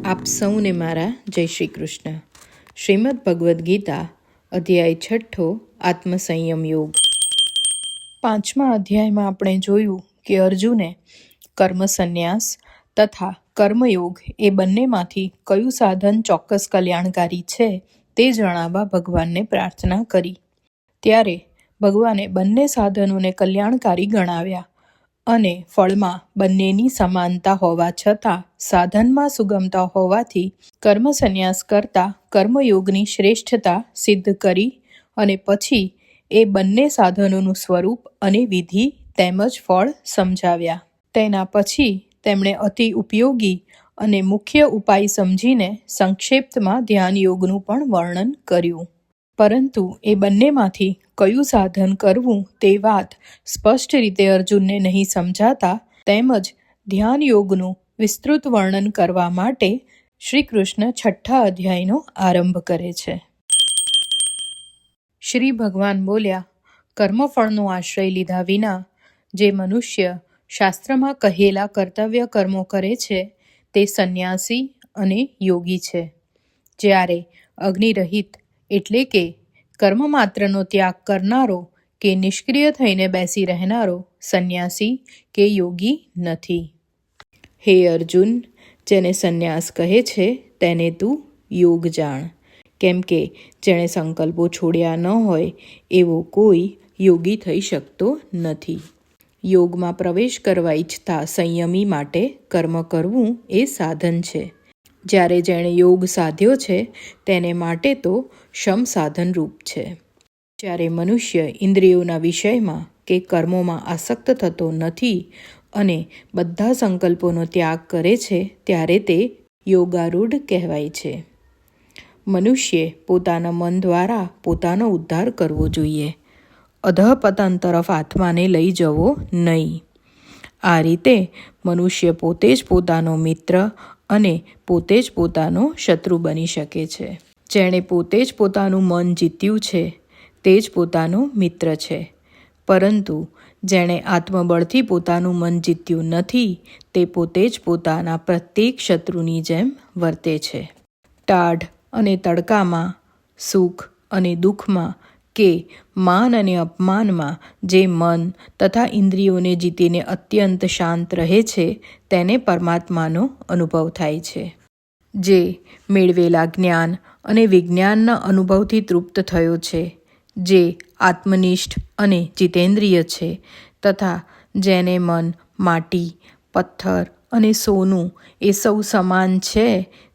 આપ સૌને મારા જય શ્રી કૃષ્ણ. શ્રીમદ ભગવદ્ ગીતા અધ્યાય 6 આત્મસંયમ યોગ. 5મા અધ્યાયમાં આપણે જોયું કે અર્જુને કર્મ સંન્યાસ તથા કર્મયોગ એ બંનેમાંથી કયું સાધન ચોક્કસ કલ્યાણકારી છે તે જણાવવા ભગવાનને પ્રાર્થના કરી. ત્યારે ભગવાને બંને સાધનોને કલ્યાણકારી ગણાવ્યા અને ફળમાં બંનેની સમાનતા હોવા છતાં સાધનમાં સુગમતા હોવાથી કર્મ સંન્યાસ કરતાં કર્મયોગની શ્રેષ્ઠતા સિદ્ધ કરી અને પછી એ બંને સાધનોનું સ્વરૂપ અને વિધિ તેમજ ફળ સમજાવ્યા. તેના પછી તેમણે અતિ ઉપયોગી અને મુખ્ય ઉપાય સમજીને સંક્ષેપ્તમાં ધ્યાન યોગનું પણ વર્ણન કર્યું. પરંતુ એ બંનેમાંથી કયું સાધન કરવું તે વાત સ્પષ્ટ રીતે અર્જુનને નહીં સમજાતા તેમજ ધ્યાન યોગનું વિસ્તૃત વર્ણન કરવા માટે શ્રી કૃષ્ણ 6 અધ્યાયનો આરંભ કરે છે. શ્રી ભગવાન બોલ્યા, કર્મફળનો આશ્રય લીધા વિના જે મનુષ્ય શાસ્ત્રમાં કહેલા કર્તવ્ય કર્મો કરે છે તે સંન્યાસી અને યોગી છે. જ્યારે અગ્નિરહિત એટલે કે કર્મ માત્રનો ત્યાગ કરનારો કે નિષ્ક્રિય થઈને બેસી રહેનારો સંન્યાસી કે યોગી નથી. હે અર્જુન, જેને સંન્યાસ કહે છે તેને તું યોગ જાણ, કેમ કે જેણે સંકલ્પો છોડ્યા ન હોય એવો કોઈ યોગી થઈ શકતો નથી. યોગમાં પ્રવેશ કરવા ઈચ્છતા સંયમી માટે કર્મ કરવું એ સાધન છે. જ્યારે જેણે યોગ સાધ્યો છે તેને માટે તો શમ સાધનરૂપ છે. જ્યારે મનુષ્ય ઇન્દ્રિયોના વિષયમાં કે કર્મોમાં આસક્ત થતો નથી અને બધા સંકલ્પોનો ત્યાગ કરે છે ત્યારે તે યોગારૂઢ કહેવાય છે. મનુષ્યે પોતાના મન દ્વારા પોતાનો ઉદ્ધાર કરવો જોઈએ, અધઃપતન તરફ આત્માને લઈ જવો નહીં. આ રીતે મનુષ્ય પોતે જ પોતાનો મિત્ર અને પોતે જ પોતાનો શત્રુ બની શકે છે. જેણે પોતે જ પોતાનું મન જીત્યું છે તે જ પોતાનો મિત્ર છે, પરંતુ જેણે આત્મબળથી પોતાનું મન જીત્યું નથી તે પોતે જ પોતાના પ્રત્યેક શત્રુની જેમ વર્તે છે. ટાઢ અને તડકામાં, સુખ અને દુઃખમાં કે માન અને અપમાનમાં જે મન તથા ઇન્દ્રિયોને જીતીને અત્યંત શાંત રહે છે તેને પરમાત્માનો અનુભવ થાય છે. જે મેળવેલા જ્ઞાન અને વિજ્ઞાનના અનુભવથી તૃપ્ત થયો છે, જે આત્મનિષ્ઠ અને જીતેન્દ્રિય છે તથા જેને મન માટી, પથ્થર અને સોનું એ સૌ સમાન છે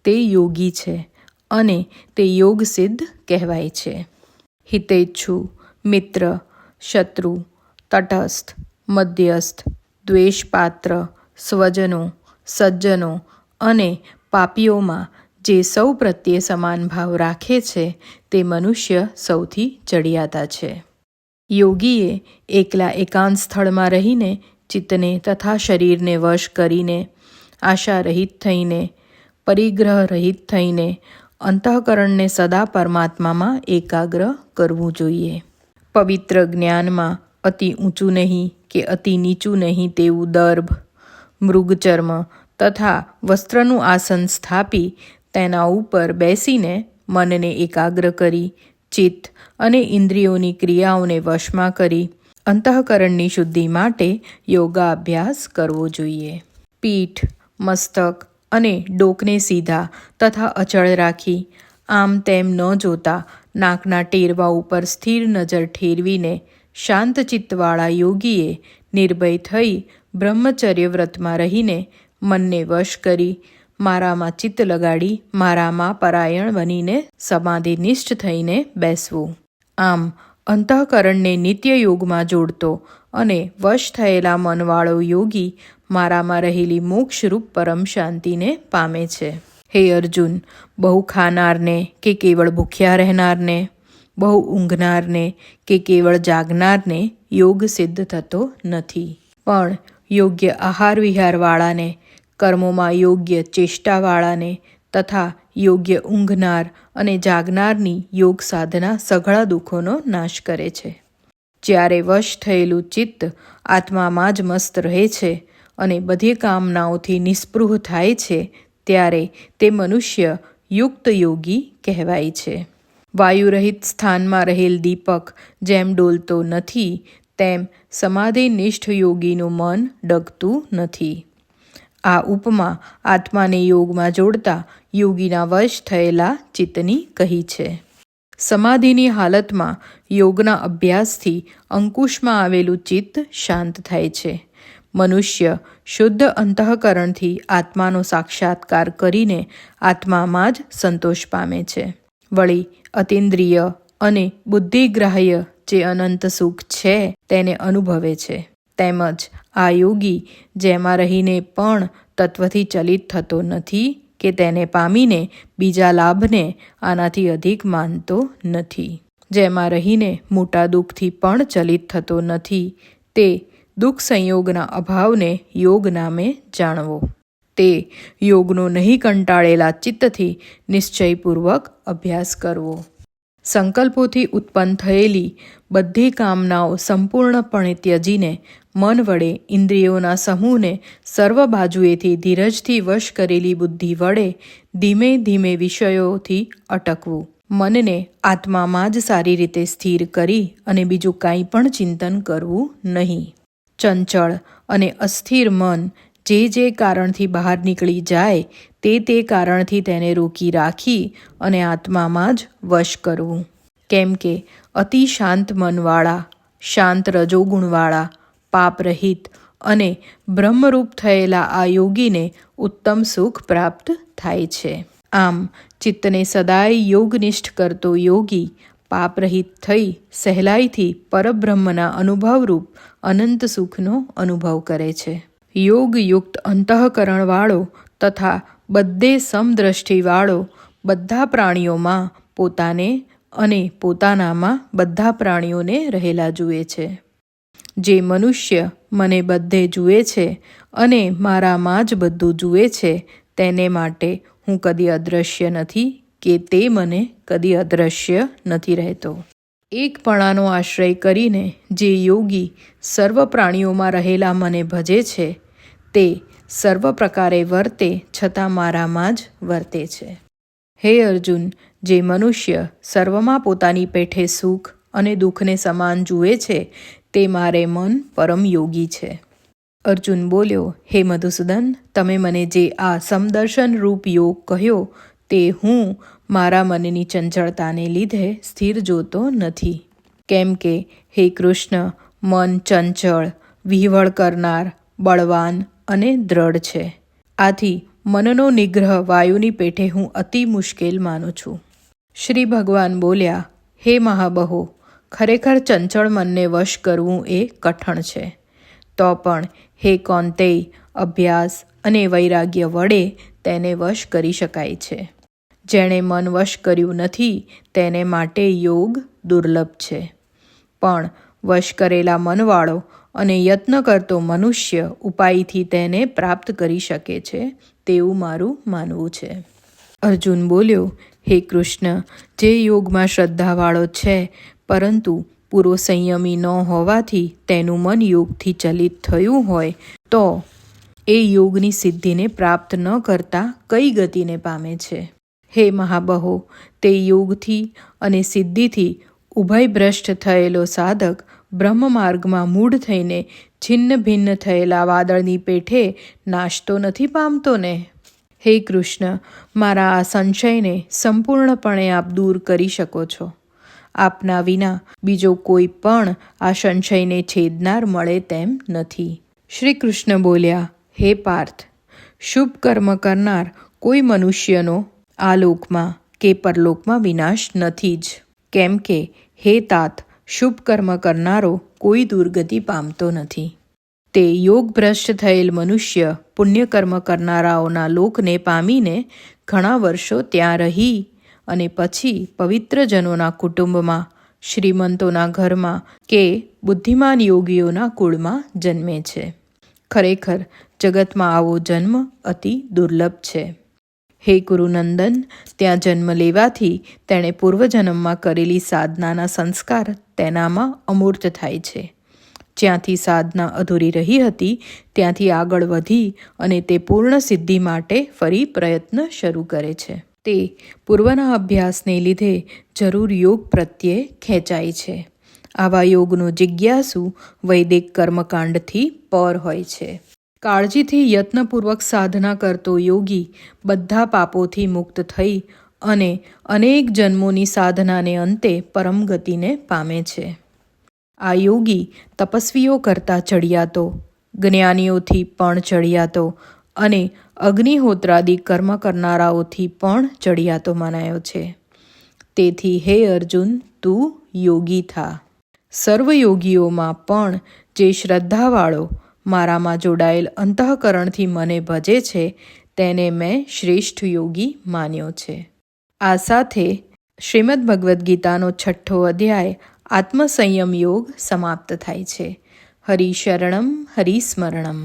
તે યોગી છે અને તે યોગ સિદ્ધ કહેવાય છે. હિતેચ્છુ, મિત્ર, શત્રુ, તટસ્થ, મધ્યસ્થ, દ્વેષપાત્ર, સ્વજનો, સજ્જનો અને પાપીઓમાં જે સૌ પ્રત્યે સમાન ભાવ રાખે છે તે મનુષ્ય સૌથી ચડિયાતા છે. યોગીએ એકલા એકાંત સ્થળમાં રહીને ચિત્તને તથા શરીરને વશ કરીને, આશા રહિત થઈને, પરિગ્રહ રહિત થઈને અંતઃકરણને સદા પરમાત્મામાં એકાગ્ર કરવું જોઈએ. પવિત્ર જ્ઞાનમાં અતિ ઊંચું નહીં કે અતિ નીચું નહીં તેવું દર્ભ, મૃગચર્મ તથા વસ્ત્રનું આસન સ્થાપી તેના ઉપર બેસીને મનને એકાગ્ર કરી, ચિત્ત અને ઇન્દ્રિયોની ક્રિયાઓને વશમાં કરી અંતઃકરણની શુદ્ધિ માટે યોગાભ્યાસ કરવો જોઈએ. પીઠ, મસ્તક અને ડોકને સીધા તથા અચળ રાખી આમ તેમ ન જોતા નાકના ટેરવા ઉપર સ્થિર નજર ઠેરવીને શાંત ચિત્તવાળા યોગીએ નિર્ભય થઈ બ્રહ્મચર્ય વ્રતમાં રહીને મનને વશ કરી મારામાં ચિત્ત લગાડી મારામાં પરાયણ બનીને સમાધિનિષ્ઠ થઈને બેસવું. આમ અંતઃકરણને નિત્ય યોગમાં જોડતો અને વશ થયેલા મનવાળો યોગી મારામાં રહેલી મોક્ષરૂપ પરમ શાંતિને પામે છે. હે અર્જુન, બહુ ખાનારને કે કેવળ ભૂખ્યા રહેનારને, બહુ ઊંઘનારને કે કેવળ જાગનારને યોગ સિદ્ધ થતો નથી. પણ યોગ્ય આહાર વિહારવાળાને, કર્મોમાં યોગ્ય ચેષ્ટાવાળાને તથા યોગ્ય ઊંઘનાર અને જાગનારની યોગ સાધના સઘળા દુઃખોનો નાશ કરે છે. જ્યારે વશ થયેલું ચિત્ત આત્મામાં જ મસ્ત રહે છે અને બધી કામનાઓથી નિસ્પૃહ થાય છે ત્યારે તે મનુષ્ય યુક્ત યોગી કહેવાય છે. વાયુરહિત સ્થાનમાં રહેલ દીપક જેમ ડોલતો નથી તેમ સમાધિનિષ્ઠ યોગીનું મન ડગતું નથી. આ ઉપમા આત્માને યોગમાં જોડતા યોગીના વશ થયેલા ચિત્તની કહી છે. સમાધિની હાલતમાં યોગના અભ્યાસથી અંકુશમાં આવેલું ચિત્ત શાંત થાય છે. મનુષ્ય શુદ્ધ અંતઃકરણથી આત્માનો સાક્ષાત્કાર કરીને આત્મામાં જ સંતોષ પામે છે. વળી અતિન્દ્રિય અને બુદ્ધિગ્રાહ્ય જે અનંત સુખ છે તેને અનુભવે છે. તેમજ આ યોગી જેમાં રહીને પણ તત્વથી ચલિત થતો નથી કે તેને પામીને બીજા લાભને આનાથી અધિક માનતો નથી. જેમાં રહીને મોટા દુઃખથી પણ ચલિત થતો નથી તે દુઃખ સંયોગના અભાવને યોગ નામે જાણવો. તે યોગનો નહીં કંટાળેલા ચિત્તથી નિશ્ચયપૂર્વક અભ્યાસ કરવો. સંકલ્પોથી ઉત્પન્ન થયેલી બધી કામનાઓ સંપૂર્ણપણે ત્યજીને મન વડે ઇન્દ્રિયોના સમૂહને સર્વ બાજુએથી ધીરજથી વશ કરેલી બુદ્ધિ વડે ધીમે ધીમે વિષયોથી અટકવું. મનને આત્મામાં જ સારી રીતે સ્થિર કરી અને બીજું કાંઈ પણ ચિંતન કરવું નહીં. ચંચળ અને અસ્થિર મન જે કારણથી બહાર નીકળી જાય તે કારણથી તેને રોકી રાખી અને આત્મામાં જ વશ કરવું. કેમ કે અતિ શાંત મનવાળા, શાંત રજોગુણવાળા, પાપરહિત અને બ્રહ્મરૂપ થયેલા આ યોગીને ઉત્તમ સુખ પ્રાપ્ત થાય છે. આમ ચિત્તને સદાય યોગનિષ્ઠ કરતો યોગી પાપરહિત થઈ સહેલાઈથી પરબ્રહ્મના અનુભવરૂપ અનંત સુખનો અનુભવ કરે છે. યોગયુક્ત અંતઃકરણવાળો તથા બધે સમદ્રષ્ટિવાળો બધા પ્રાણીઓમાં પોતાને અને પોતાનામાં બધા પ્રાણીઓને રહેલા જુએ છે. જે મનુષ્ય મને બધે જુએ છે અને મારામાં જ બધું જુએ છે તેને માટે હું કદી અદૃશ્ય નથી કે તે મને કદી અદૃશ્ય નથી રહેતો. એકપણાનો આશ્રય કરીને જે યોગી સર્વ પ્રાણીઓમાં રહેલા મને ભજે છે તે સર્વ પ્રકારે વર્તે છતાં મારામાં જ વર્તે છે. હે અર્જુન, જે મનુષ્ય સર્વમાં પોતાની પેઠે સુખ અને દુઃખને સમાન જુએ છે તે મારે મન પરમ યોગી છે. અર્જુન બોલ્યો, હે મધુસૂદન, તમે મને જે આ સમદર્શન રૂપ યોગ કહ્યો તે હું મારા મનની ચંચળતાને લીધે સ્થિર જોતો નથી. કેમ કે હે કૃષ્ણ, મન ચંચળ, વિહવળ કરનાર, બળવાન અને દ્રઢ છે. આથી મનનો નિગ્રહ વાયુની પેઠે હું અતિ મુશ્કેલ માનું છું. શ્રી ભગવાન બોલ્યા, હે મહાબહો, ખરેખર ચંચળ મનને વશ કરવું એ કઠણ છે. તો પણ હે કૌંતેય, અભ્યાસ અને વૈરાગ્ય વડે તેને વશ કરી શકાય છે. જેણે મન વશ કર્યું નથી તેને માટે યોગ દુર્લભ છે. પણ વશ કરેલા મનવાળો અને યત્ન કરતો મનુષ્ય ઉપાયથી તેને પ્રાપ્ત કરી શકે છે તેવું મારું માનવું છે. અર્જુન બોલ્યો, હે કૃષ્ણ, જે યોગમાં શ્રદ્ધાવાળો છે પરંતુ પૂરો સંયમી ન હોવાથી તેનું મન યોગથી ચલિત થયું હોય તો એ યોગની સિદ્ધિને પ્રાપ્ત ન કરતા કઈ ગતિને પામે છે? હે મહાબહો, તે યોગથી અને સિદ્ધિથી ઉભયભ્રષ્ટ થયેલો સાધક બ્રહ્મ માર્ગમાં મૂઢ થઈને છિન્ન ભિન્ન થયેલા વાદળની પેઠે નાશતો નથી પામતો ને? હે કૃષ્ણ, મારા આ સંશયને સંપૂર્ણપણે આપ દૂર કરી શકો છો. આપના વિના બીજો કોઈ પણ આ સંશયને છેદનાર મળે તેમ નથી. શ્રી કૃષ્ણ બોલ્યા, હે પાર્થ, શુભ કર્મ કરનાર કોઈ મનુષ્યનો આ લોકમાં કે પરલોકમાં વિનાશ નથી જ. કેમ કે હે તાત, શુભ કર્મ કરનારો કોઈ દુર્ગતિ પામતો નથી. તે યોગભ્રષ્ટ થયેલ મનુષ્ય પુણ્યકર્મ કરનારાઓના લોકને પામીને ઘણા વર્ષો ત્યાં રહી અને પછી પવિત્ર જનોના કુટુંબમાં, શ્રીમંતોના ઘરમાં કે બુદ્ધિમાન યોગીઓના કુળમાં જન્મે છે. ખરેખર જગતમાં આવો જન્મ અતિ દુર્લભ છે. હે કુરુનંદન, ત્યાં જન્મ લેવાથી તેણે પૂર્વજન્મમાં કરેલી સાધનાના સંસ્કાર તેનામાં અમૂર્ત થાય છે. જ્યાંથી સાધના અધૂરી રહી હતી ત્યાંથી આગળ વધી અને તે પૂર્ણ સિદ્ધિ માટે ફરી પ્રયત્ન શરૂ કરે છે. તે પૂર્વના અભ્યાસને લીધે જરૂર યોગ પ્રત્યે ખેંચાય છે. આવા યોગનો જિજ્ઞાસુ વૈદિક કર્મકાંડથી પર હોય છે. કાળજીથી યત્નપૂર્વક સાધના કરતો યોગી બધા પાપોથી મુક્ત થઈ અને અનેક જન્મોની સાધનાને અંતે પરમ ગતિને પામે છે. આ યોગી તપસ્વીઓ કરતાં ચડિયાતો, જ્ઞાનીઓથી પણ ચડિયાતો અને અગ્નિહોત્રાદિ કર્મ કરનારાઓથી પણ ચડિયાતો મનાયો છે. તેથી હે અર્જુન, તું યોગી થા. સર્વયોગીઓમાં પણ જે શ્રદ્ધાવાળો મારામાં જોડાયેલ અંતઃકરણથી મને ભજે છે તેને મેં શ્રેષ્ઠ યોગી માન્યો છે. આ સાથે શ્રીમદ્ ભગવદ્ ગીતાનો 6ઠ્ઠો અધ્યાય આત્મસંયમ યોગ સમાપ્ત થાય છે. હરિશરણમ હરિસ્મરણમ.